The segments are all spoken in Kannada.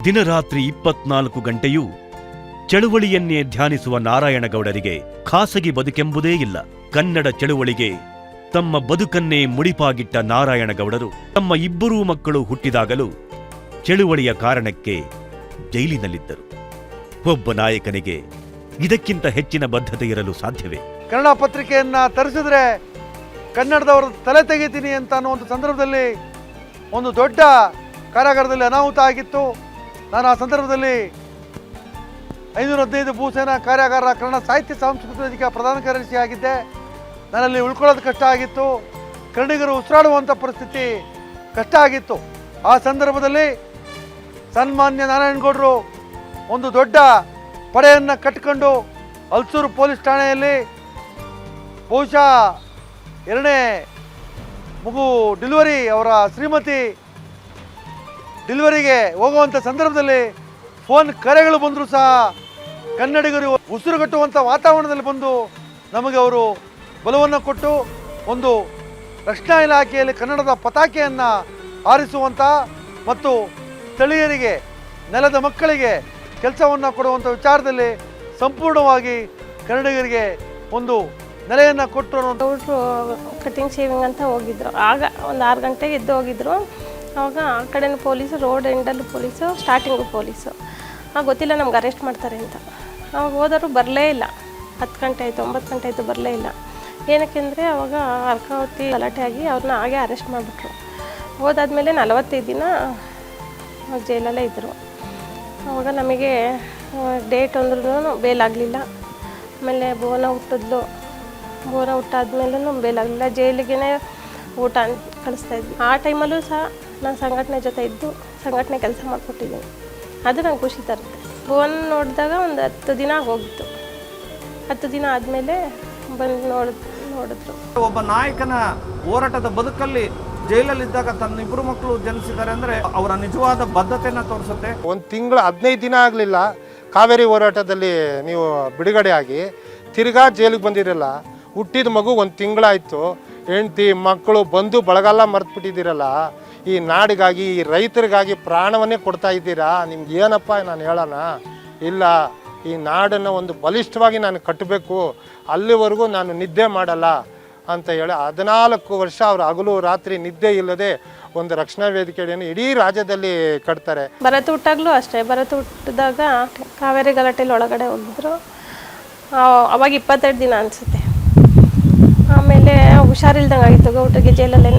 ದಿನರಾತ್ರಿ 24 ಗಂಟೆಯೂ ಚಳುವಳಿಯನ್ನೇ ಧ್ಯಾನಿಸುವ ನಾರಾಯಣಗೌಡರಿಗೆ ಖಾಸಗಿ ಬದುಕೆಂಬುದೇ ಇಲ್ಲ. ಕನ್ನಡ ಚಳುವಳಿಗೆ ತಮ್ಮ ಬದುಕನ್ನೇ ಮುಡಿಪಾಗಿಟ್ಟ ನಾರಾಯಣಗೌಡರು ತಮ್ಮ ಇಬ್ಬರೂ ಮಕ್ಕಳು ಹುಟ್ಟಿದಾಗಲೂ ಚಳುವಳಿಯ ಕಾರಣಕ್ಕೆ ಜೈಲಿನಲ್ಲಿದ್ದರು. ಒಬ್ಬ ನಾಯಕನಿಗೆ ಇದಕ್ಕಿಂತ ಹೆಚ್ಚಿನ ಬದ್ಧತೆ ಇರಲು ಸಾಧ್ಯವೇ? ಕನ್ನಡ ಪತ್ರಿಕೆಯನ್ನ ತರಿಸಿದ್ರೆ ಕನ್ನಡದವರ ತಲೆ ತೆಗಿತೀನಿ ಅಂತ ಅನ್ನೋ ಒಂದು ಸಂದರ್ಭದಲ್ಲಿ ಒಂದು ದೊಡ್ಡ ಕಾರಾಗಾರದಲ್ಲಿ ಅನಾಹುತ ಆಗಿತ್ತು. ನಾನು ಆ ಸಂದರ್ಭದಲ್ಲಿ 515 ಭೂಸೇನಾ ಕಾರ್ಯಾಗಾರ ಕನ್ನಡ ಸಾಹಿತ್ಯ ಸಾಂಸ್ಕೃತಿಕ ವೇದಿಕೆ ಪ್ರಧಾನ ಕಾರ್ಯದರ್ಶಿ ಆಗಿದ್ದೆ. ನನ್ನಲ್ಲಿ ಉಳ್ಕೊಳ್ಳೋದು ಕಷ್ಟ ಆಗಿತ್ತು. ಕನ್ನಡಿಗರು ಉಸಿರಾಡುವಂಥ ಪರಿಸ್ಥಿತಿ ಕಷ್ಟ ಆಗಿತ್ತು. ಆ ಸಂದರ್ಭದಲ್ಲಿ ಸನ್ಮಾನ್ಯ ನಾರಾಯಣಗೌಡರು ಒಂದು ದೊಡ್ಡ ಪಡೆಯನ್ನು ಕಟ್ಟಿಕೊಂಡು ಹಲ್ಸೂರು ಪೊಲೀಸ್ ಠಾಣೆಯಲ್ಲಿ ಬಹುಶಃ 2ನೇ ಮಗು ಡೆಲಿವರಿ ಅವರ ಶ್ರೀಮತಿ ಡೆಲಿವರಿಗೆ ಹೋಗುವಂಥ ಸಂದರ್ಭದಲ್ಲಿ ಫೋನ್ ಕರೆಗಳು ಬಂದರೂ ಸಹ ಕನ್ನಡಿಗರು ಉಸಿರುಗಟ್ಟುವಂಥ ವಾತಾವರಣದಲ್ಲಿ ಬಂದು ನಮಗೆ ಅವರು ಬಲವನ್ನು ಕೊಟ್ಟು ಒಂದು ರಕ್ಷಣಾ ಇಲಾಖೆಯಲ್ಲಿ ಕನ್ನಡದ ಪತಾಕೆಯನ್ನು ಹಾರಿಸುವಂಥ ಮತ್ತು ಸ್ಥಳೀಯರಿಗೆ ನೆಲದ ಮಕ್ಕಳಿಗೆ ಕೆಲಸವನ್ನು ಕೊಡುವಂಥ ವಿಚಾರದಲ್ಲಿ ಸಂಪೂರ್ಣವಾಗಿ ಕನ್ನಡಿಗರಿಗೆ ಒಂದು ನೆಲೆಯನ್ನು ಕೊಟ್ಟರು. ಅವರು ಕಟಿಂಗ್ ಶೇವಿಂಗ್ ಅಂತ ಹೋಗಿದ್ರು. ಆಗ ಒಂದು 6 ಗಂಟೆಗೆ ಎದ್ದು ಹೋಗಿದ್ರು. ಆವಾಗ ಆ ಕಡೆನೂ ಪೊಲೀಸು, ರೋಡ್ ಎಂಡಲ್ಲೂ ಪೊಲೀಸು, ಸ್ಟಾರ್ಟಿಂಗು ಪೊಲೀಸು. ಆಗ ಗೊತ್ತಿಲ್ಲ ನಮ್ಗೆ ಅರೆಸ್ಟ್ ಮಾಡ್ತಾರೆ ಅಂತ. ಅವಾಗ ಹೋದರೂ ಬರಲೇ ಇಲ್ಲ. 10 ಗಂಟೆ ಆಯಿತು, 9 ಗಂಟೆ ಆಯಿತು, ಬರಲೇ ಇಲ್ಲ. ಏನಕ್ಕೆಂದರೆ ಅವಾಗ ಅರ್ಕಾವತಿ ಗಲಾಟೆ ಆಗಿ ಅವ್ರನ್ನ ಹಾಗೆ ಅರೆಸ್ಟ್ ಮಾಡಿಬಿಟ್ರು. ಹೋದಾದ್ಮೇಲೆ 45 ದಿನ ಜೈಲಲ್ಲೇ ಇದ್ದರು. ಆವಾಗ ನಮಗೆ ಡೇಟ್ ಅಂದ್ರೂ ಬೇಲ್ ಆಗಲಿಲ್ಲ. ಆಮೇಲೆ ಬೋನ ಹುಟ್ಟಿದ್ಲು. ಬೋನ ಹುಟ್ಟಾದ್ಮೇಲೂ ಬೇಲಾಗಲಿಲ್ಲ. ಜೈಲಿಗೆ ಊಟ ಕಳಿಸ್ತಾಯಿದ್ವಿ. ಆ ಟೈಮಲ್ಲೂ ಸಹ ನಾನು ಸಂಘಟನೆ ಜೊತೆ ಇದ್ದು ಸಂಘಟನೆ ಕೆಲಸ ಮಾಡಿಕೊಟ್ಟಿದ್ದೀನಿ. ಅದು ನಂಗೆ ಖುಷಿ ತರುತ್ತೆ. ಬೋನ್ ನೋಡಿದಾಗ ಒಂದು 10 ದಿನ ಹೋಗಿತ್ತು. 10 ದಿನ ಆದಮೇಲೆ ಬಂದು ನೋಡಿದ್ರು. ಒಬ್ಬ ನಾಯಕನ ಹೋರಾಟದ ಬದುಕಲ್ಲಿ ಜೈಲಲ್ಲಿದ್ದಾಗ ತನ್ನ 2 ಮಕ್ಕಳು ಜನಿಸಿದ್ದಾರೆ ಅಂದರೆ ಅವರ ನಿಜವಾದ ಬದ್ಧತೆಯನ್ನು ತೋರಿಸುತ್ತೆ. ಒಂದು ತಿಂಗಳು 15 ದಿನ ಆಗಲಿಲ್ಲ ಕಾವೇರಿ ಹೋರಾಟದಲ್ಲಿ ನೀವು ಬಿಡುಗಡೆ ಆಗಿ ತಿರ್ಗಾ ಜೈಲಿಗೆ ಬಂದಿರಲ್ಲ. ಹುಟ್ಟಿದ ಮಗು 1 ತಿಂಗಳಾಯಿತು. ಹೆಂಡ್ತಿ ಮಕ್ಕಳು ಬಂದು ಬಳಗಲ್ಲ ಮರೆತುಬಿಟ್ಟಿದ್ದೀರಲ್ಲ. ಈ ನಾಡಿಗಾಗಿ, ಈ ರೈತರಿಗಾಗಿ ಪ್ರಾಣವನ್ನೇ ಕೊಡ್ತಾ ಇದ್ದೀರಾ. ನಿಮ್ಗೆ ಏನಪ್ಪ ನಾನು ಹೇಳೋಣ? ಇಲ್ಲ, ಈ ನಾಡನ್ನು ಒಂದು ಬಲಿಷ್ಠವಾಗಿ ನಾನು ಕಟ್ಟಬೇಕು, ಅಲ್ಲಿವರೆಗೂ ನಾನು ನಿದ್ದೆ ಮಾಡಲ್ಲ ಅಂತ ಹೇಳಿ 14 ವರ್ಷ ಅವರು ಹಗಲು ರಾತ್ರಿ ನಿದ್ದೆ ಇಲ್ಲದೆ ಒಂದು ರಕ್ಷಣಾ ವೇದಿಕೆಯನ್ನು ಇಡೀ ರಾಜ್ಯದಲ್ಲಿ ಕಟ್ತಾರೆ. ಭರತ್ ಹುಟ್ಟಾಗಲೂ ಅಷ್ಟೇ. ಭರತ್ ಹುಟ್ಟಿದಾಗ ಕಾವೇರಿ ಗಲಾಟೆಯಲ್ಲಿ ಒಳಗಡೆ ಹೋಗಿದ್ರು. ಅವಾಗ 22 ದಿನ ಅನಿಸುತ್ತೆ. ಆಮೇಲೆ ಹುಷಾರಿಲ್ದಂಗೆ ಆಗಿತ್ತು ಗೌಡ್ರಿಗೆ ಜೈಲಲ್ಲೇ.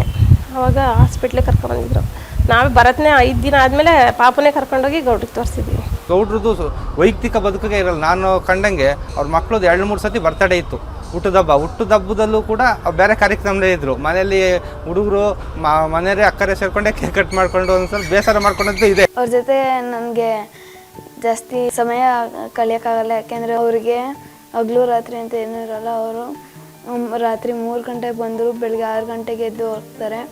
ಆವಾಗ ಹಾಸ್ಪಿಟ್ಲಿಗೆ ಕರ್ಕೊಂಡ್ಬಂದಿದ್ರು. ನಾವು ಭರತ್ನೇ 5 ದಿನ ಆದಮೇಲೆ ಪಾಪನೇ ಕರ್ಕೊಂಡೋಗಿ ಗೌಡ್ರಿಗೆ ತೋರಿಸಿದ್ವಿ. ಗೌಡ್ರದ್ದು ವೈಯಕ್ತಿಕ ಬದುಕಿಗೆ ಇರಲ್ಲ. ನಾನು ಕಂಡಂಗೆ ಅವ್ರ ಮಕ್ಕಳದ್ದು 2-3 ಸತಿ ಬರ್ತಡೇ ಇತ್ತು. ಹುಟ್ಟುದಬ್ಬದಲ್ಲೂ ಕೂಡ ಬೇರೆ ಕಾರ್ಯಕ್ರಮದೇ ಇದ್ದರು. ಮನೆಯಲ್ಲಿ ಹುಡುಗರು ಮನೆಯವರೇ ಅಕ್ಕರೆ ಸೇರಿಕೊಂಡೆ ಕೇಕ್ ಕಟ್ ಮಾಡ್ಕೊಂಡು ಒಂದ್ಸಲ ಬೇಸರ ಮಾಡ್ಕೊಂಡದ್ದು ಇದೆ. ಅವ್ರ ಜೊತೆ ನನಗೆ ಜಾಸ್ತಿ ಸಮಯ ಕಳಿಯೋಕ್ಕಾಗಲ್ಲ. ಯಾಕೆಂದರೆ ಅವರಿಗೆ ಹಗಲು ರಾತ್ರಿ ಅಂತ ಏನೂ ಇರಲ್ಲ. ಅವರು ರಾತ್ರಿ 3 ಗಂಟೆಗೆ ಬಂದರು, ಬೆಳಗ್ಗೆ 6 ಗಂಟೆಗೆ ಎದ್ದು ಹೋಗ್ತಾರೆ.